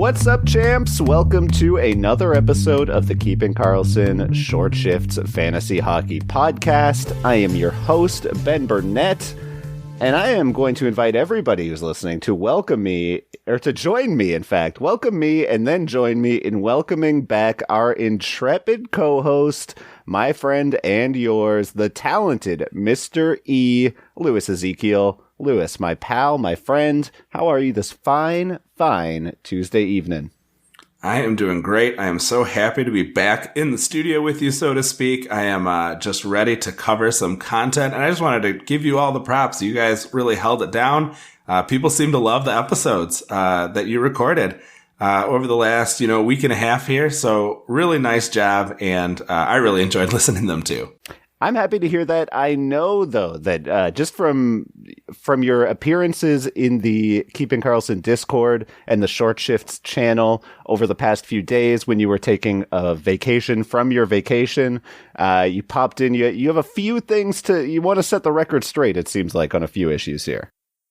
What's up, champs? Welcome to another episode of the Keeping Karlsson Short Shifts Fantasy Hockey Podcast. I am your host, Ben Burnett, and I am going to invite everybody who's listening to welcome me, or to join me, in fact. Welcome me and then join me in welcoming back our intrepid co-host, my friend and yours, the talented Mr. E. Lewis Ezekiel. Lewis, my pal, my friend, how are you this fine Tuesday evening? I am doing great. I am so happy to be back in the studio with you, so to speak. I am just ready to cover some content, and I just wanted to give you all the props. You guys really held it down. People seem to love the episodes that you recorded over the last, week and a half here. So really nice job, and I really enjoyed listening to them too. I'm happy to hear that. I know, though, that just from your appearances in the Keeping Karlsson Discord and the Short Shifts channel over the past few days when you were taking a vacation from your vacation, you popped in. You have a few things you want to set the record straight, it seems like, on a few issues here.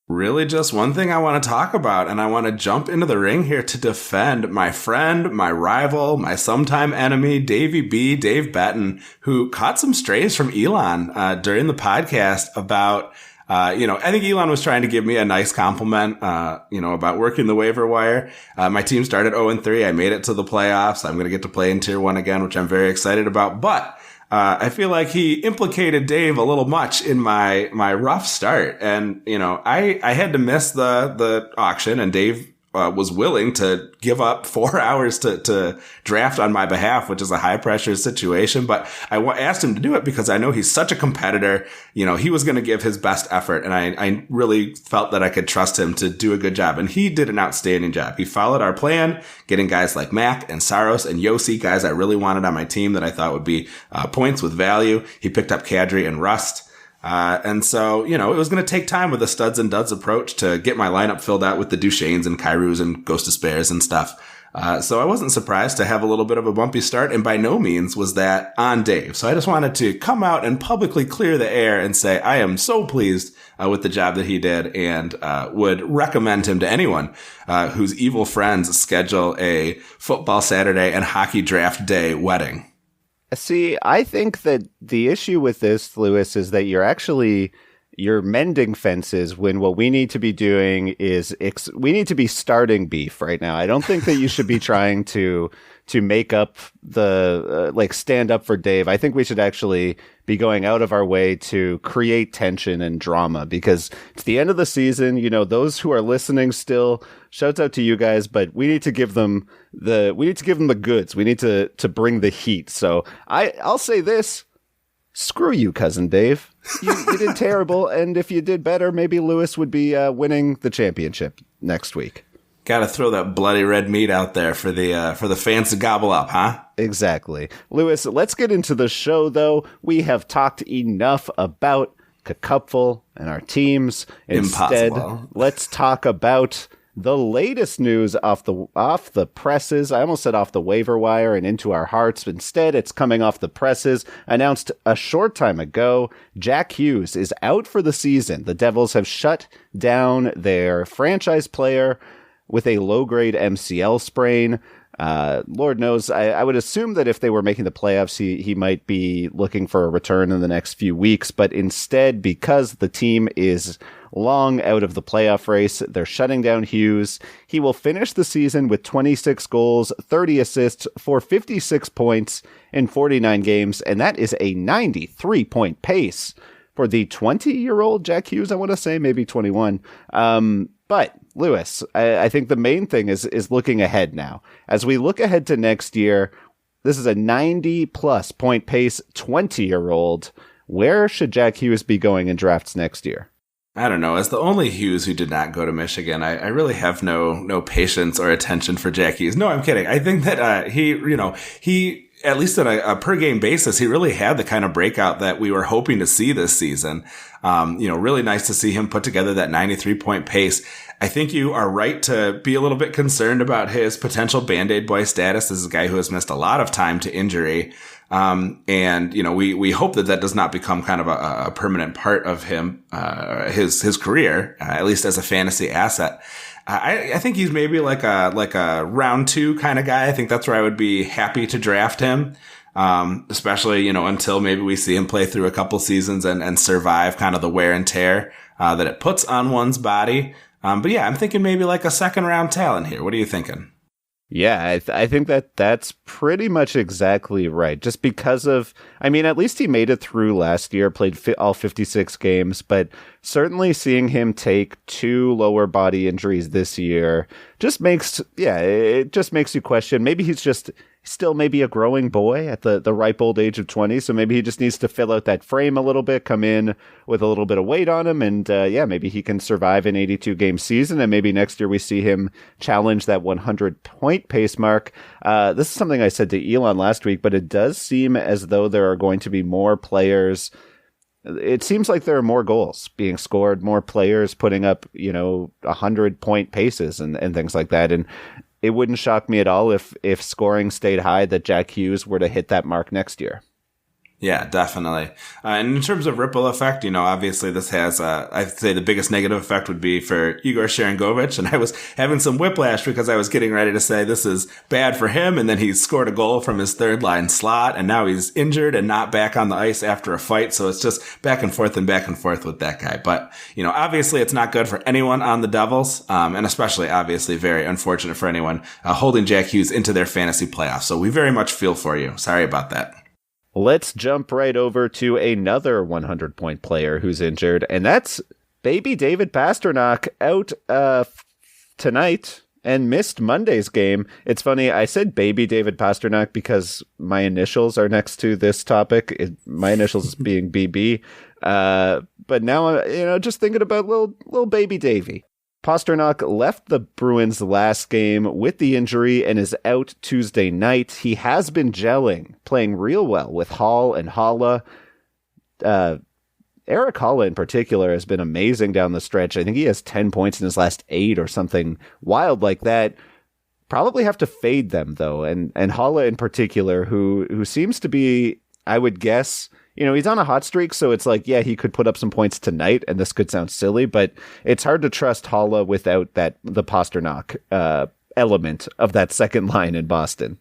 Really just one thing I want to talk about, and I want to jump into the ring here to defend my friend, my rival, my sometime enemy, Dave Betton, who caught some strays from Elon during the podcast about, I think Elon was trying to give me a nice compliment, about working the waiver wire. My team started 0-3. I made it to the playoffs. I'm going to get to play in Tier 1 again, which I'm very excited about, but I feel like he implicated Dave a little much in my rough start. And, I had to miss the auction, and Dave was willing to give up 4 hours to draft on my behalf, which is a high pressure situation. But I asked him to do it because I know he's such a competitor. He was going to give his best effort, and I really felt that I could trust him to do a good job. And he did an outstanding job. He followed our plan, getting guys like Mac and Saros and Yossi, guys I really wanted on my team that I thought would be points with value. He picked up Kadri and Rust. And so, it was going to take time with a studs and duds approach to get my lineup filled out with the Duchesnes and Kyrus and Ghost of Spares and stuff. So I wasn't surprised to have a little bit of a bumpy start, and by no means was that on Dave. So I just wanted to come out and publicly clear the air and say I am so pleased with the job that he did, and would recommend him to anyone whose evil friends schedule a football Saturday and hockey draft day wedding. See, I think that the issue with this, Lewis, is that you're mending fences when what we need to be doing is we need to be starting beef right now. I don't think that you should be trying to make up stand up for Dave. I think we should actually be going out of our way to create tension and drama, because it's the end of the season. Those who are listening still, shouts out to you guys, but we need to give them the goods. We need to bring the heat. So I'll say this. Screw you, cousin Dave. You did terrible, and if you did better, maybe Lewis would be winning the championship next week. Got to throw that bloody red meat out there for the fans to gobble up, huh? Exactly. Lewis, let's get into the show, though. We have talked enough about Cupful and our teams. Instead, let's talk about the latest news off the presses. I almost said off the waiver wire and into our hearts. Instead, it's coming off the presses. Announced a short time ago, Jack Hughes is out for the season. The Devils have shut down their franchise player with a low-grade MCL sprain. Lord knows, I would assume that if they were making the playoffs, he might be looking for a return in the next few weeks. But instead, because the team is long out of the playoff race, they're shutting down Hughes. He will finish the season with 26 goals, 30 assists for 56 points in 49 games. And that is a 93-point pace for the 20-year-old Jack Hughes, I want to say, maybe 21. But Lewis, I think the main thing is looking ahead now. As we look ahead to next year, this is a 90-plus point pace 20-year-old. Where should Jack Hughes be going in drafts next year? I don't know. As the only Hughes who did not go to Michigan, I really have no patience or attention for Jack Hughes. No, I'm kidding. I think that he at least on a per game basis, he really had the kind of breakout that we were hoping to see this season. Really nice to see him put together that 93-point pace. I think you are right to be a little bit concerned about his potential Band-Aid boy status. This is a guy who has missed a lot of time to injury. We hope that does not become kind of a permanent part of him, his career, at least as a fantasy asset. I think he's maybe like a round 2 kind of guy. I think that's where I would be happy to draft him. Especially, until maybe we see him play through a couple seasons and survive kind of the wear and tear, that it puts on one's body. But yeah, I'm thinking maybe like a second round talent here. What are you thinking? Yeah, I think that's pretty much exactly right. Just because of, at least he made it through last year, played all 56 games, but certainly seeing him take 2 lower body injuries this year it just makes you question. Maybe he's just still maybe a growing boy at the ripe old age of 20. So maybe he just needs to fill out that frame a little bit, come in with a little bit of weight on him. And maybe he can survive an 82 game season. And maybe next year we see him challenge that 100 point pace mark. This is something I said to Elon last week, but it does seem as though there are going to be more players. It seems like there are more goals being scored, more players putting up, 100 point paces and things like that. And it wouldn't shock me at all if scoring stayed high that Jack Hughes were to hit that mark next year. Yeah, definitely. And in terms of ripple effect, obviously this has, I'd say the biggest negative effect would be for Igor Sharangovich. And I was having some whiplash because I was getting ready to say this is bad for him. And then he scored a goal from his third line slot. And now he's injured and not back on the ice after a fight. So it's just back and forth with that guy. But, obviously it's not good for anyone on the Devils. And especially obviously very unfortunate for anyone holding Jack Hughes into their fantasy playoffs. So we very much feel for you. Sorry about that. Let's jump right over to another 100-point player who's injured, and that's baby David Pastrnak out tonight and missed Monday's game. It's funny, I said baby David Pastrnak because my initials are next to this topic. My initials being BB. But now, just thinking about little baby Davey. Pastrnak left the Bruins last game with the injury and is out Tuesday night. He has been gelling, playing real well with Hall and Haula. Eric Haula in particular has been amazing down the stretch. I think he has 10 points in his last 8 or something wild like that. Probably have to fade them, though. And Haula in particular, who seems to be, I would guess, he's on a hot streak, so it's like, yeah, he could put up some points tonight, and this could sound silly, but it's hard to trust Haula without the Pastrnak element of that second line in Boston.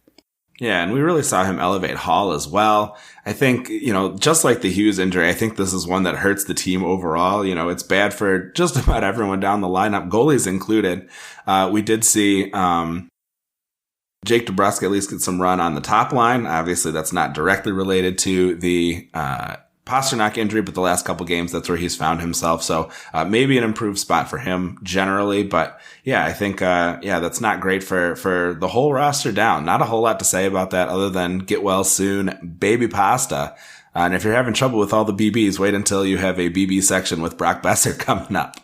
Yeah, and we really saw him elevate Hall as well. I think, just like the Hughes injury, I think this is one that hurts the team overall. It's bad for just about everyone down the lineup, goalies included. We did see Jake DeBrusk at least get some run on the top line. Obviously, that's not directly related to the Pastrnak injury, but the last couple games, that's where he's found himself. So maybe an improved spot for him generally. But yeah, I think, that's not great for the whole roster down. Not a whole lot to say about that other than get well soon, baby pasta. And if you're having trouble with all the BBs, wait until you have a BB section with Brock Besser coming up.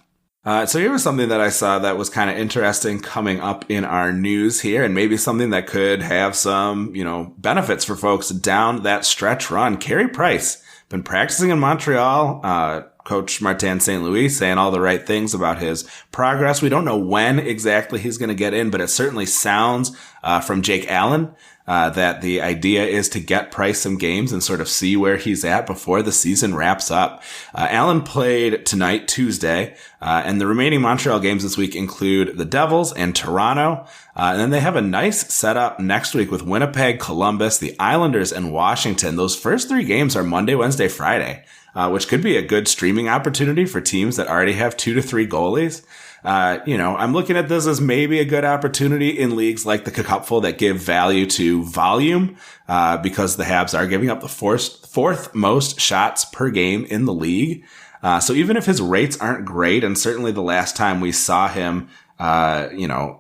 So here was something that I saw that was kind of interesting coming up in our news here, and maybe something that could have some, benefits for folks down that stretch run. Carey Price, been practicing in Montreal. Coach Martin St. Louis saying all the right things about his progress. We don't know when exactly he's going to get in, but it certainly sounds from Jake Allen that the idea is to get Price some games and sort of see where he's at before the season wraps up. Allen played tonight, Tuesday, and the remaining Montreal games this week include the Devils and Toronto. And then they have a nice setup next week with Winnipeg, Columbus, the Islanders, and Washington. Those first 3 games are Monday, Wednesday, Friday, which could be a good streaming opportunity for teams that already have 2 to 3 goalies. I'm looking at this as maybe a good opportunity in leagues like the Cupful that give value to volume, because the Habs are giving up the fourth most shots per game in the league. So even if his rates aren't great, and certainly the last time we saw him,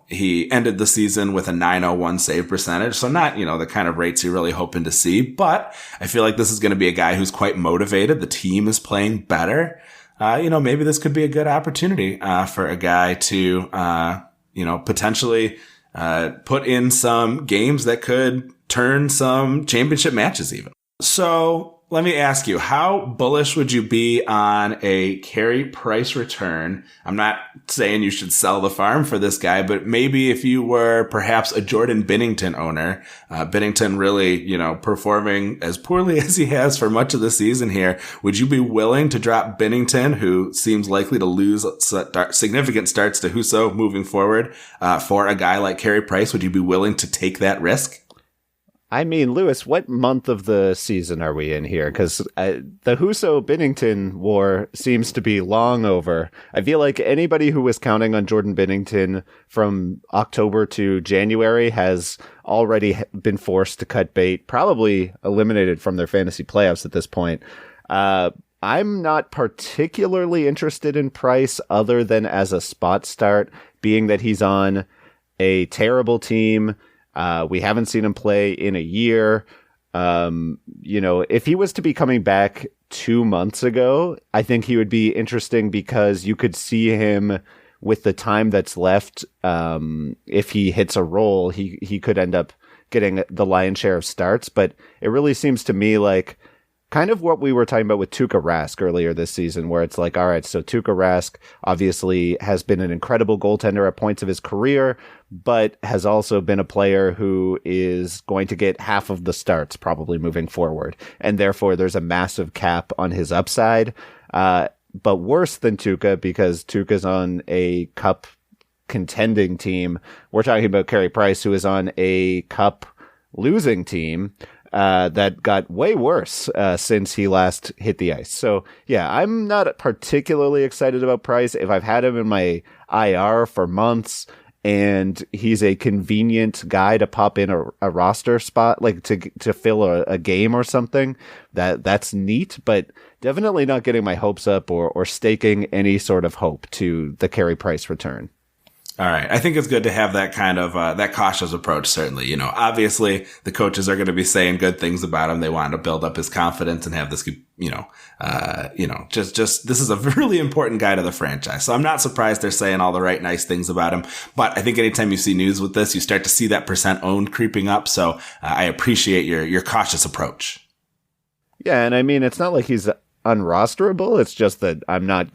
he ended the season with a .901 save percentage. So not, the kind of rates you're really hoping to see, but I feel like this is going to be a guy who's quite motivated. The team is playing better. Maybe this could be a good opportunity for a guy to, potentially put in some games that could turn some championship matches even. So let me ask you, how bullish would you be on a Carey Price return? I'm not saying you should sell the farm for this guy, but maybe if you were perhaps a Jordan Binnington owner, Binnington really, performing as poorly as he has for much of the season here, would you be willing to drop Binnington, who seems likely to lose significant starts to Husso moving forward, for a guy like Carey Price? Would you be willing to take that risk? I mean, Lewis, what month of the season are we in here? Because the Husso-Binnington war seems to be long over. I feel like anybody who was counting on Jordan Binnington from October to January has already been forced to cut bait, probably eliminated from their fantasy playoffs at this point. I'm not particularly interested in Price other than as a spot start, being that he's on a terrible team. We haven't seen him play in a year. If he was to be coming back 2 months ago, I think he would be interesting because you could see him with the time that's left. If he hits a roll, he could end up getting the lion's share of starts. But it really seems to me like kind of what we were talking about with Tuukka Rask earlier this season, where it's like, all right, so Tuukka Rask obviously has been an incredible goaltender at points of his career, but has also been a player who is going to get half of the starts probably moving forward. And therefore there's a massive cap on his upside. But worse than Tuukka, because Tuukka's on a cup contending team. We're talking about Carey Price, who is on a cup losing team. That got way worse since he last hit the ice. So, yeah, I'm not particularly excited about Price. If I've had him in my IR for months and he's a convenient guy to pop in a roster spot, like to fill a game or something, that's neat, but definitely not getting my hopes up or staking any sort of hope to the Carey Price return. All right. I think it's good to have that kind of, that cautious approach, certainly. Obviously the coaches are going to be saying good things about him. They want to build up his confidence and have this, just this is a really important guy to the franchise. So I'm not surprised they're saying all the right, nice things about him. But I think anytime you see news with this, you start to see that percent owned creeping up. So I appreciate your cautious approach. Yeah. And I mean, it's not like he's unrosterable. It's just that I'm not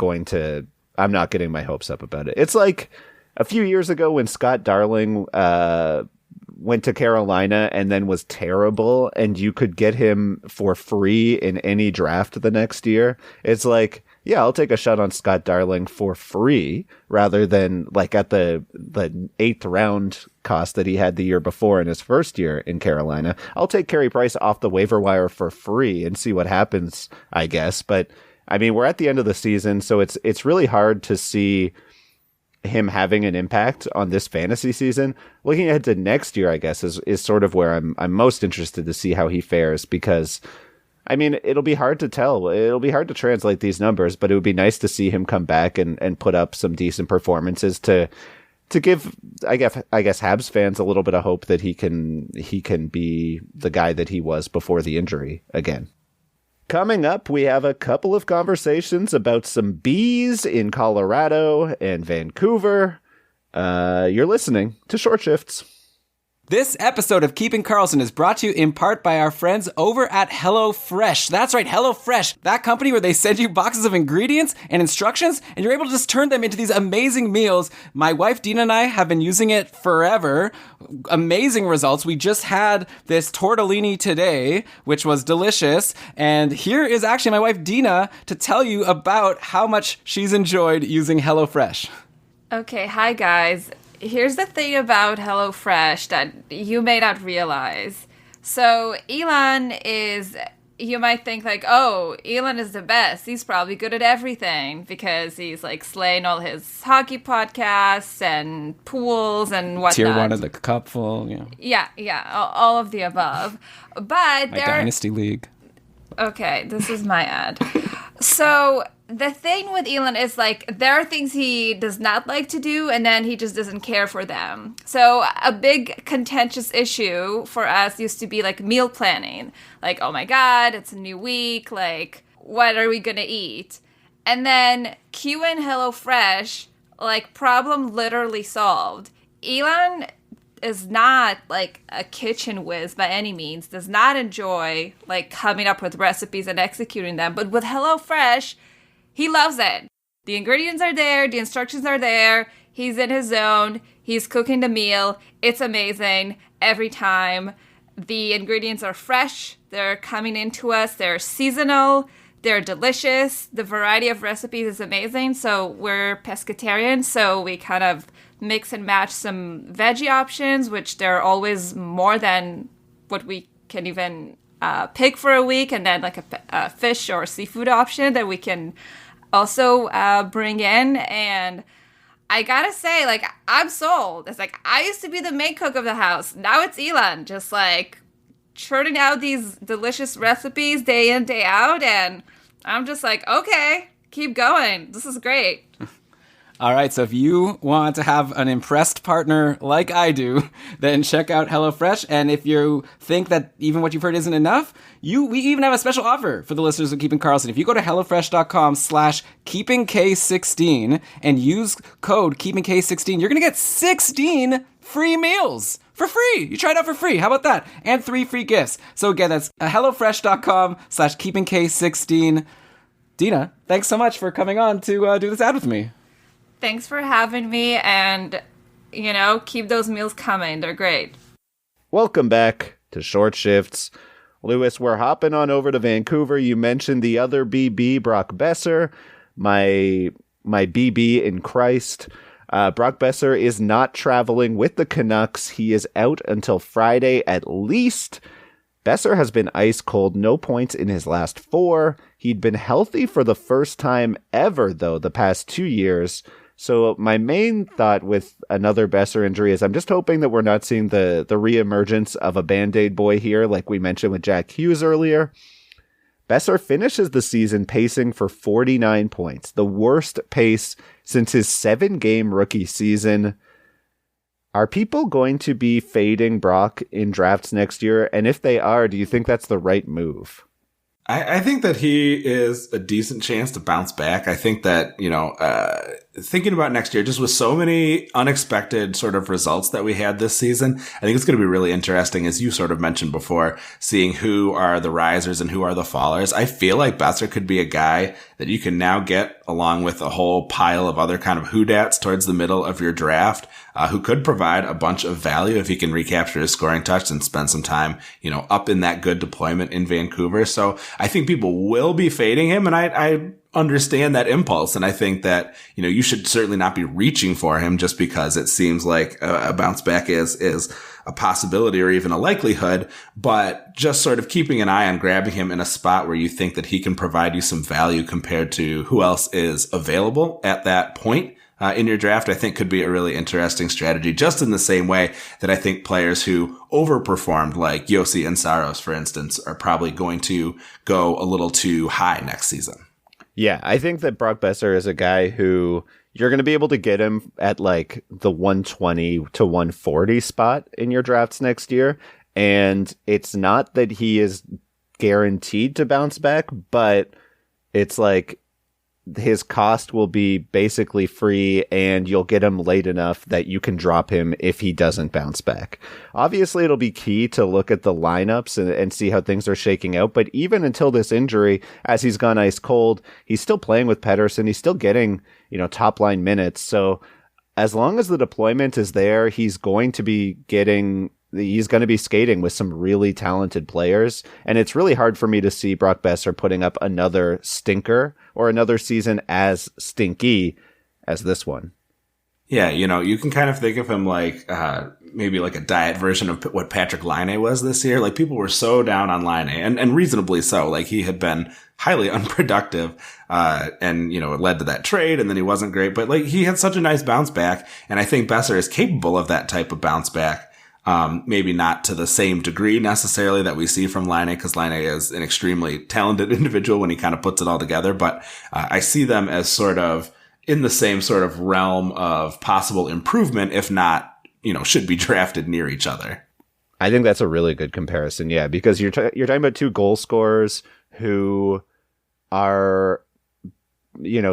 getting my hopes up about it. It's like a few years ago when Scott Darling went to Carolina and then was terrible, and you could get him for free in any draft the next year. It's like, yeah, I'll take a shot on Scott Darling for free rather than like at the 8th round cost that he had the year before in his first year in Carolina. I'll take Carey Price off the waiver wire for free and see what happens, I guess. But I mean, we're at the end of the season, so it's really hard to see him having an impact on this fantasy season. Looking ahead to next year, I guess, is sort of where I'm most interested to see how he fares, because I mean, it'll be hard to tell. It'll be hard to translate these numbers, but it would be nice to see him come back and put up some decent performances to give, I guess Habs fans a little bit of hope that he can be the guy that he was before the injury again. Coming up, we have a couple of conversations about some bees in Colorado and Vancouver. You're listening to Short Shifts. This episode of Keeping Karlsson is brought to you in part by our friends over at HelloFresh. That's right, HelloFresh, that company where they send you boxes of ingredients and instructions, and you're able to just turn them into these amazing meals. My wife Dina and I have been using it forever. Amazing results. We just had this tortellini today, which was delicious. And here is actually my wife Dina to tell you about how much she's enjoyed using HelloFresh. Okay, hi guys. Here's the thing about HelloFresh that you may not realize. So Elon is, you might think like, oh, Elon is the best. He's probably good at everything because he's like slaying all his hockey podcasts and pools and whatnot. Tier 1 of the cupful, yeah. Yeah, all of the above. But my Dynasty League. Okay, this is my ad. So the thing with Elon is like there are things he does not like to do and then he just doesn't care for them. So a big contentious issue for us used to be like meal planning. Like, oh my God, it's a new week. Like, what are we going to eat? And then Q and HelloFresh, like problem literally solved. Elon is not like a kitchen whiz by any means, does not enjoy like coming up with recipes and executing them. But with HelloFresh, he loves it. The ingredients are there, the instructions are there, he's in his zone, he's cooking the meal. It's amazing every time. The ingredients are fresh, they're coming into us, they're seasonal, they're delicious. The variety of recipes is amazing. So we're pescatarian, so we kind of mix and match some veggie options, which there are always more than what we can even pick for a week, and then like a fish or seafood option that we can also bring in. And I gotta say, like, I'm sold. It's like, I used to be the main cook of the house. Now it's Elon, just like churning out these delicious recipes day in, day out. And I'm just like, okay, keep going. This is great. All right, so if you want to have an impressed partner like I do, then check out HelloFresh. And if you think that even what you've heard isn't enough, we even have a special offer for the listeners of Keeping Karlsson. If you go to HelloFresh.com/KeepingK16 and use code KeepingK16, you're going to get 16 free meals for free. You try it out for free. How about that? And 3 free gifts. So again, that's HelloFresh.com/KeepingK16. Dina, thanks so much for coming on to do this ad with me. Thanks for having me, and, keep those meals coming. They're great. Welcome back to Short Shifts. Lewis, we're hopping on over to Vancouver. You mentioned the other BB, Brock Besser, my BB in Christ. Brock Besser is not traveling with the Canucks. He is out until Friday at least. Besser has been ice cold, no points in his last 4. He'd been healthy for the first time ever, though, the past 2 years. So my main thought with another Besser injury is I'm just hoping that we're not seeing the reemergence of a Band-Aid boy here, like we mentioned with Jack Hughes earlier. Besser finishes the season pacing for 49 points, the worst pace since his 7-game rookie season. Are people going to be fading Brock in drafts next year? And if they are, do you think that's the right move? I think that he is a decent chance to bounce back. I think that, thinking about next year, just with so many unexpected sort of results that we had this season, I think it's going to be really interesting, as you sort of mentioned before, seeing who are the risers and who are the fallers. I feel like Besser could be a guy that you can now get along with a whole pile of other kind of whodats towards the middle of your draft, who could provide a bunch of value if he can recapture his scoring touch and spend some time, up in that good deployment in Vancouver. So I think people will be fading him, and I understand that impulse. And I think that, you should certainly not be reaching for him just because it seems like a bounce back is a possibility or even a likelihood, but just sort of keeping an eye on grabbing him in a spot where you think that he can provide you some value compared to who else is available at that point in your draft, I think could be a really interesting strategy, just in the same way that I think players who overperformed, like Yossi and Saros, for instance, are probably going to go a little too high next season. Yeah, I think that Brock Besser is a guy who you're going to be able to get him at like the 120 to 140 spot in your drafts next year. And it's not that he is guaranteed to bounce back, but it's like his cost will be basically free and you'll get him late enough that you can drop him if he doesn't bounce back. Obviously, it'll be key to look at the lineups and see how things are shaking out. But even until this injury, as he's gone ice cold, he's still playing with Pettersson. He's still getting, top line minutes. So as long as the deployment is there, he's going to be skating with some really talented players. And it's really hard for me to see Brock Besser putting up another stinker or another season as stinky as this one. Yeah, you can kind of think of him like maybe like a diet version of what Patrick Laine was this year. Like, people were so down on Laine, and reasonably so. Like, he had been highly unproductive, and, it led to that trade, and then he wasn't great. But, like, he had such a nice bounce back, and I think Besser is capable of that type of bounce back. Maybe not to the same degree necessarily that we see from Laine, because Laine is an extremely talented individual when he kind of puts it all together. But I see them as sort of in the same sort of realm of possible improvement, if not, should be drafted near each other. I think that's a really good comparison, yeah, because you're talking about two goal scorers who are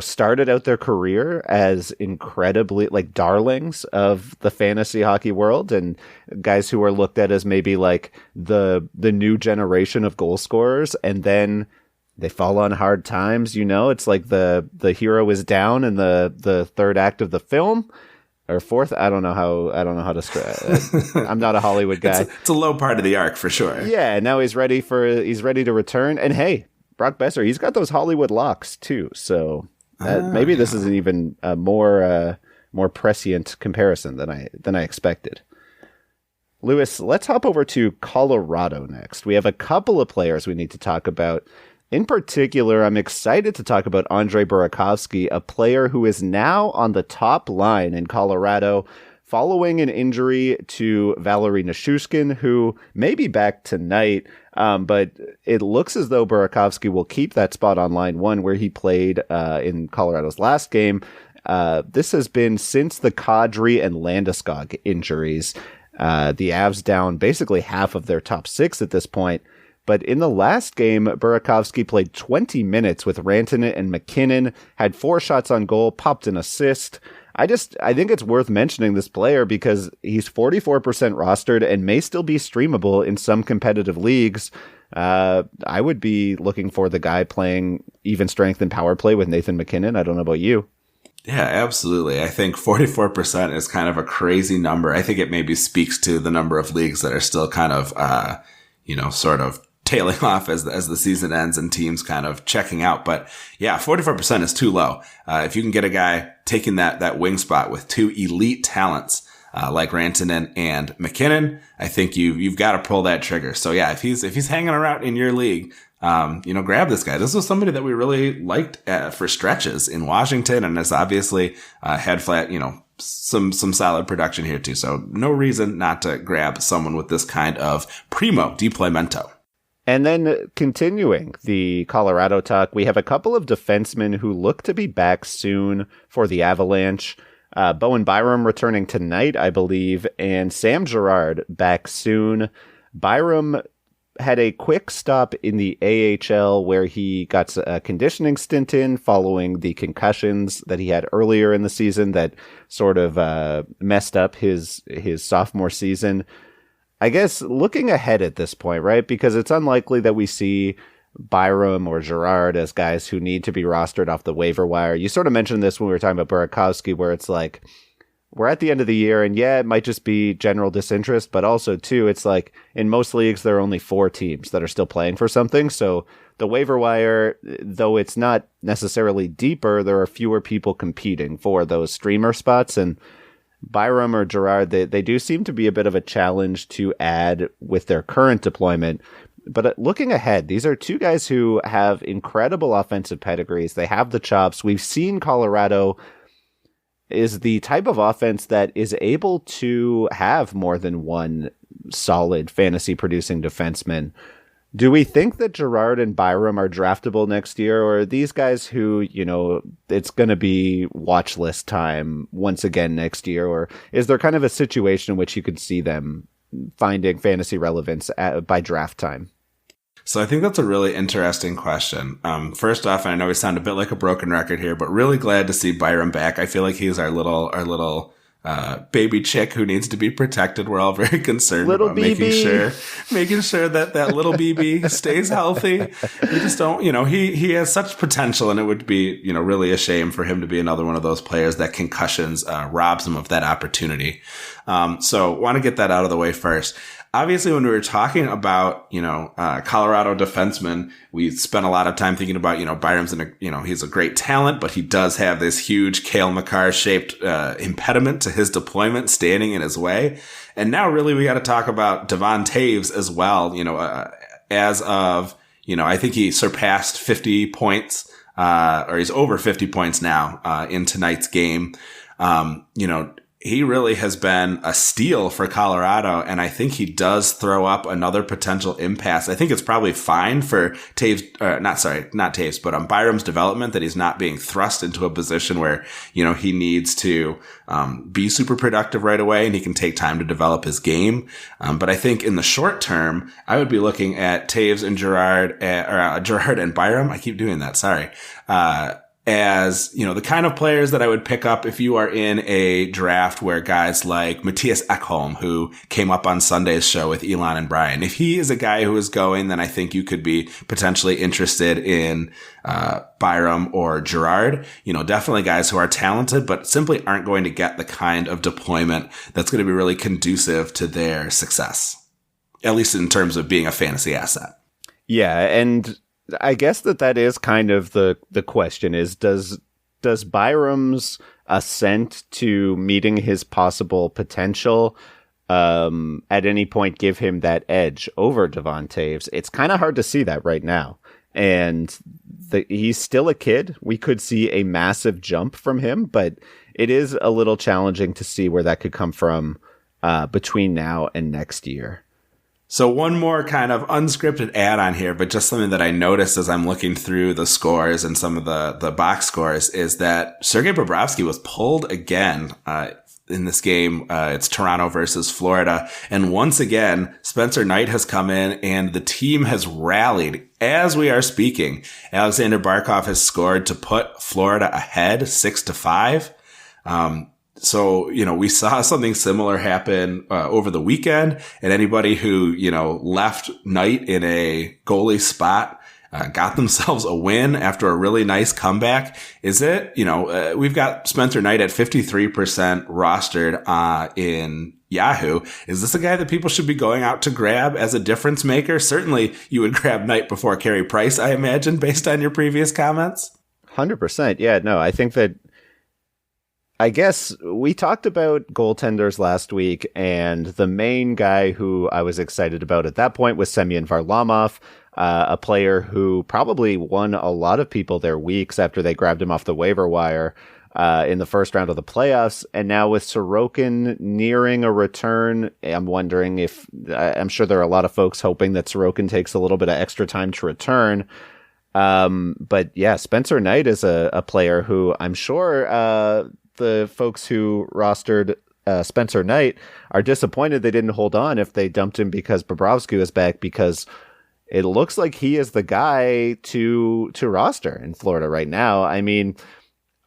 started out their career as incredibly like darlings of the fantasy hockey world and guys who are looked at as maybe like the new generation of goal scorers, and then they fall on hard times. It's like the hero is down in the third act of the film. Or fourth, I don't know how to describe. I'm not a Hollywood guy. It's a low part of the arc for sure. Yeah, now he's ready to return. And hey, Brock Besser, he's got those Hollywood locks too. So maybe this is an even more prescient comparison than I expected. Lewis, let's hop over to Colorado next. We have a couple of players we need to talk about. In particular, I'm excited to talk about Andre Burakovsky, a player who is now on the top line in Colorado following an injury to Valeri Nichushkin, who may be back tonight, but it looks as though Burakovsky will keep that spot on line one where he played in Colorado's last game. This has been since the Kadri and Landeskog injuries. The Avs down basically half of their top six at this point. But in the last game, Burakovsky played 20 minutes with Rantanen and McKinnon, had 4 shots on goal, popped an assist. I think it's worth mentioning this player because he's 44% rostered and may still be streamable in some competitive leagues. I would be looking for the guy playing even strength and power play with Nathan McKinnon. I don't know about you. Yeah, absolutely. I think 44% is kind of a crazy number. I think it maybe speaks to the number of leagues that are still kind of, sort of tailing off as the season ends and teams kind of checking out. But yeah, 44% is too low. If you can get a guy taking that wing spot with 2 elite talents, like Rantanen and McKinnon, I think you've got to pull that trigger. So yeah, if he's hanging around in your league, grab this guy. This was somebody that we really liked for stretches in Washington and has obviously had flat, some solid production here too. So no reason not to grab someone with this kind of primo deploymento. And then continuing the Colorado talk, we have a couple of defensemen who look to be back soon for the Avalanche. Bowen Byram returning tonight, I believe, and Sam Girard back soon. Byram had a quick stop in the AHL where he got a conditioning stint in following the concussions that he had earlier in the season that sort of messed up his sophomore season. I guess looking ahead at this point, right? Because it's unlikely that we see Byram or Girard as guys who need to be rostered off the waiver wire. You sort of mentioned this when we were talking about Burakovsky, where it's like, we're at the end of the year and yeah, it might just be general disinterest, but also too, it's like in most leagues, there are only 4 teams that are still playing for something. So the waiver wire, though it's not necessarily deeper, there are fewer people competing for those streamer spots, and Byram or Girard, they do seem to be a bit of a challenge to add with their current deployment. But looking ahead, these are 2 guys who have incredible offensive pedigrees. They have the chops. We've seen Colorado is the type of offense that is able to have more than one solid fantasy producing defenseman. Do we think that Girard and Byram are draftable next year, or are these guys who, it's going to be watch list time once again next year? Or is there kind of a situation in which you could see them finding fantasy relevance by draft time? So I think that's a really interesting question. First off, and I know we sound a bit like a broken record here, but really glad to see Byram back. I feel like he's our little baby chick who needs to be protected. We're all very concerned little about BB. making sure that little BB stays healthy. We just don't, he has such potential, and it would be, really a shame for him to be another one of those players that concussions robs him of that opportunity. So want to get that out of the way first. Obviously, when we were talking about, Colorado defensemen, we spent a lot of time thinking about, Byram's he's a great talent, but he does have this huge Cale Makar shaped impediment to his deployment standing in his way. And now really we got to talk about Devon Toews as well. As of, I think he surpassed 50 points, or he's over 50 points now, in tonight's game. He really has been a steal for Colorado, and I think he does throw up another potential impasse. I think it's probably fine for Byram's development that he's not being thrust into a position where, he needs to be super productive right away and he can take time to develop his game. But I think in the short term, I would be looking at Toews and Girard and Byram. I keep doing that. Sorry. as, the kind of players that I would pick up if you are in a draft where guys like Matthias Ekholm, who came up on Sunday's show with Elon and Brian, if he is a guy who is going, then I think you could be potentially interested in Byram or Gerard. Definitely guys who are talented, but simply aren't going to get the kind of deployment that's going to be really conducive to their success, at least in terms of being a fantasy asset. Yeah, and I guess that is kind of the question is, does Byram's ascent to meeting his possible potential at any point give him that edge over Devon Toews? It's kind of hard to see that right now. And he's still a kid. We could see a massive jump from him, but it is a little challenging to see where that could come from between now and next year. So one more kind of unscripted add-on here, but just something that I noticed as I'm looking through the scores and some of the box scores is that Sergei Bobrovsky was pulled again in this game. It's Toronto versus Florida. And once again, Spencer Knight has come in and the team has rallied. As we are speaking, Alexander Barkov has scored to put Florida ahead 6-5. So, we saw something similar happen over the weekend, and anybody who, left Knight in a goalie spot got themselves a win after a really nice comeback. Is it, we've got Spencer Knight at 53% rostered in Yahoo. Is this a guy that people should be going out to grab as a difference maker? Certainly you would grab Knight before Carey Price, I imagine, based on your previous comments. 100%. Yeah, no, I think that I guess we talked about goaltenders last week, and the main guy who I was excited about at that point was Semyon Varlamov, a player who probably won a lot of people their weeks after they grabbed him off the waiver wire in the first round of the playoffs. And now with Sorokin nearing a return, I'm wondering if I'm sure there are a lot of folks hoping that Sorokin takes a little bit of extra time to return. But yeah, Spencer Knight is a player who I'm sure the folks who rostered Spencer Knight are disappointed they didn't hold on if they dumped him because Bobrovsky was back, because it looks like he is the guy to roster in Florida right now. I mean,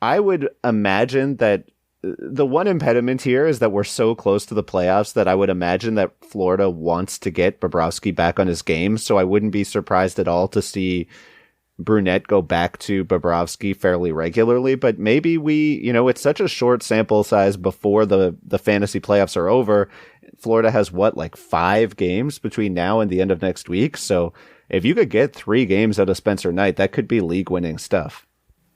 I would imagine that the one impediment here is that we're so close to the playoffs that I would imagine that Florida wants to get Bobrovsky back on his game. So I wouldn't be surprised at all to see Brunette go back to Bobrovsky fairly regularly, but maybe it's such a short sample size before the fantasy playoffs are over. Florida has 5 games between now and the end of next week. So if you could get 3 games out of Spencer Knight, that could be league winning stuff.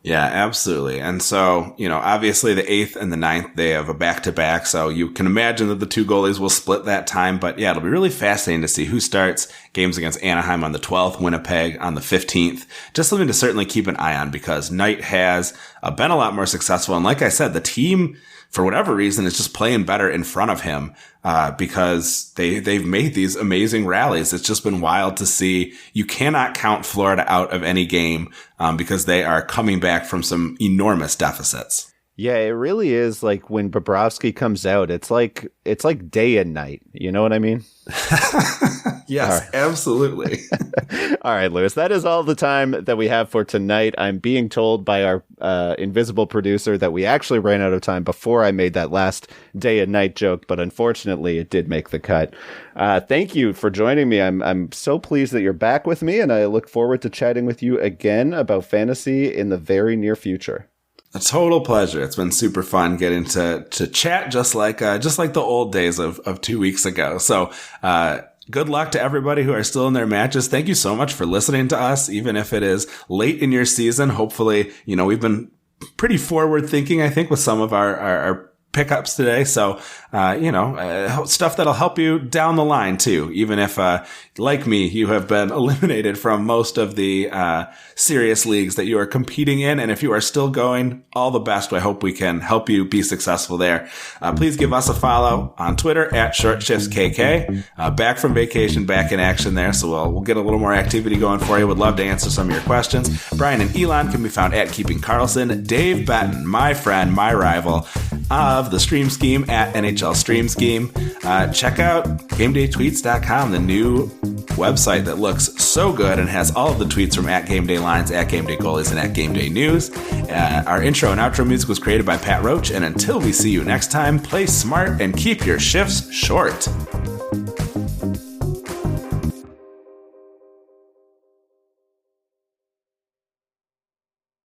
Yeah, absolutely. And so, obviously the 8th and the 9th, they have a back-to-back. So you can imagine that the 2 goalies will split that time. But yeah, it'll be really fascinating to see who starts games against Anaheim on the 12th, Winnipeg on the 15th. Just something to certainly keep an eye on, because Knight has been a lot more successful. And like I said, the team, for whatever reason, is just playing better in front of him because they've made these amazing rallies. It's just been wild to see. You cannot count Florida out of any game because they are coming back from some enormous deficits. Yeah, it really is like when Bobrovsky comes out, it's like day and night. You know what I mean? Yes, right. Absolutely. All right, Lewis, that is all the time that we have for tonight. I'm being told by our invisible producer that we actually ran out of time before I made that last day and night joke, but unfortunately it did make the cut. Thank you for joining me. I'm so pleased that you're back with me, and I look forward to chatting with you again about fantasy in the very near future. A total pleasure. It's been super fun getting to chat just like the old days of 2 weeks ago. So, good luck to everybody who are still in their matches. Thank you so much for listening to us, even if it is late in your season. Hopefully, we've been pretty forward thinking, I think, with some of our pickups today. So, stuff that'll help you down the line too. Even if, like me, you have been eliminated from most of the serious leagues that you are competing in. And if you are still going, all the best. I hope we can help you be successful there. Please give us a follow on Twitter at ShortShiftsKK. Back from vacation, back in action there. So we'll get a little more activity going for you. Would love to answer some of your questions. Brian and Elon can be found at Keeping Carlson. Dave Batten, my friend, my rival of the Stream Scheme at NHL Stream Scheme. Check out GameDayTweets.com, the new website that looks so good and has all of the tweets from @GameDayLines, @GameDayGoalies, and @GameDayNews. Our intro and outro music was created by Pat Roach, and until we see you next time, play smart and keep your shifts short.